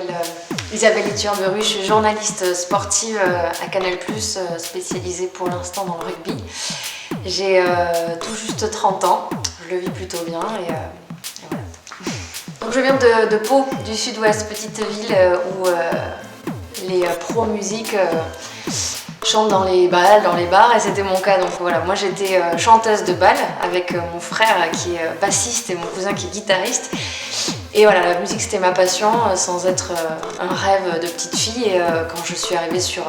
m'appelle Isabelle Iturberu, je suis journaliste sportive à Canal+, spécialisée pour l'instant dans le rugby. J'ai tout juste 30 ans, je le vis plutôt bien et voilà. Donc je viens de Pau, du sud-ouest, petite ville où les pros musique chantent dans les balles, dans les bars, et c'était mon cas. Donc voilà, moi j'étais chanteuse de bal avec mon frère qui est bassiste et mon cousin qui est guitariste. Et voilà, la musique c'était ma passion, sans être un rêve de petite fille. Et quand je suis arrivée sur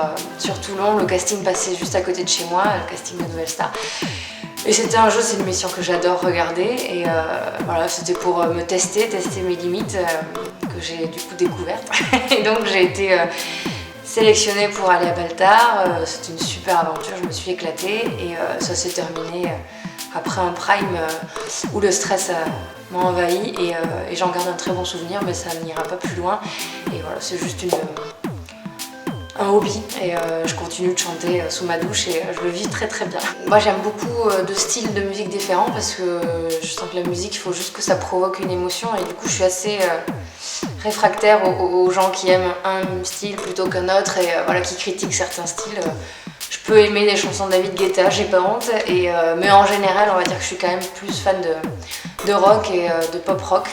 Toulon, le casting passait juste à côté de chez moi, le casting de Nouvelle Star. Et c'était un jeu, c'est une émission que j'adore regarder. Et voilà, c'était pour me tester mes limites, que j'ai du coup découvertes. Et donc j'ai été sélectionnée pour aller à Baltar. C'était une super aventure, je me suis éclatée. Et ça s'est terminé après un prime où le stress m'a envahi et j'en garde un très bon souvenir, mais ça n'ira pas plus loin. Et voilà, c'est juste un hobby et je continue de chanter sous ma douche et je le vis très très bien. Moi j'aime beaucoup de styles de musique différents parce que je sens que la musique, il faut juste que ça provoque une émotion et du coup je suis assez réfractaire aux gens qui aiment un style plutôt qu'un autre et voilà, qui critiquent certains styles. Je peux aimer des chansons de David Guetta, j'ai pas honte, mais en général on va dire que je suis quand même plus fan de rock et de pop rock.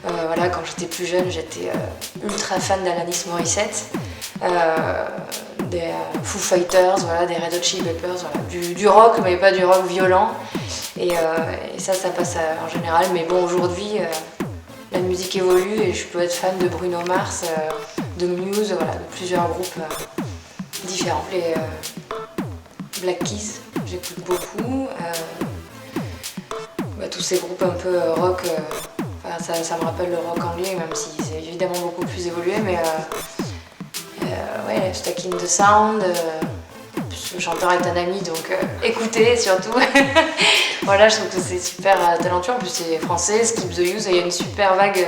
Voilà, quand j'étais plus jeune j'étais ultra fan d'Alanis Morissette, des Foo Fighters, voilà, des Red Hot Chili Peppers, voilà, du rock mais pas du rock violent et ça passe en général. Mais bon, aujourd'hui la musique évolue et je peux être fan de Bruno Mars, de Muse, voilà, de plusieurs groupes différents. Les Black Keys, j'écoute beaucoup. Tous ces groupes un peu rock, ça me rappelle le rock anglais, même si c'est évidemment beaucoup plus évolué, mais ouais, Stuck in the Sound, le chanteur est un ami, donc écoutez surtout. Voilà, je trouve que c'est super talentueux, en plus c'est français, Skip the Use, et il y a une super vague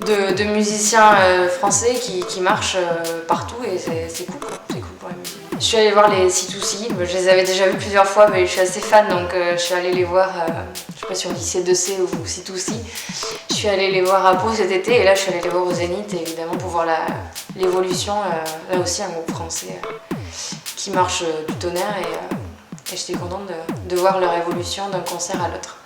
de musiciens français qui marchent partout et c'est cool, quoi. C'est cool pour la musique. Je suis allée voir les C2C, je les avais déjà vus plusieurs fois mais je suis assez fan donc je suis allée les voir, je sais pas si on dit C2C ou C2C. Je suis allée les voir à Pau cet été et là je suis allée les voir au Zénith évidemment pour voir l'évolution, là aussi un groupe français qui marche du tonnerre et j'étais contente de voir leur évolution d'un concert à l'autre.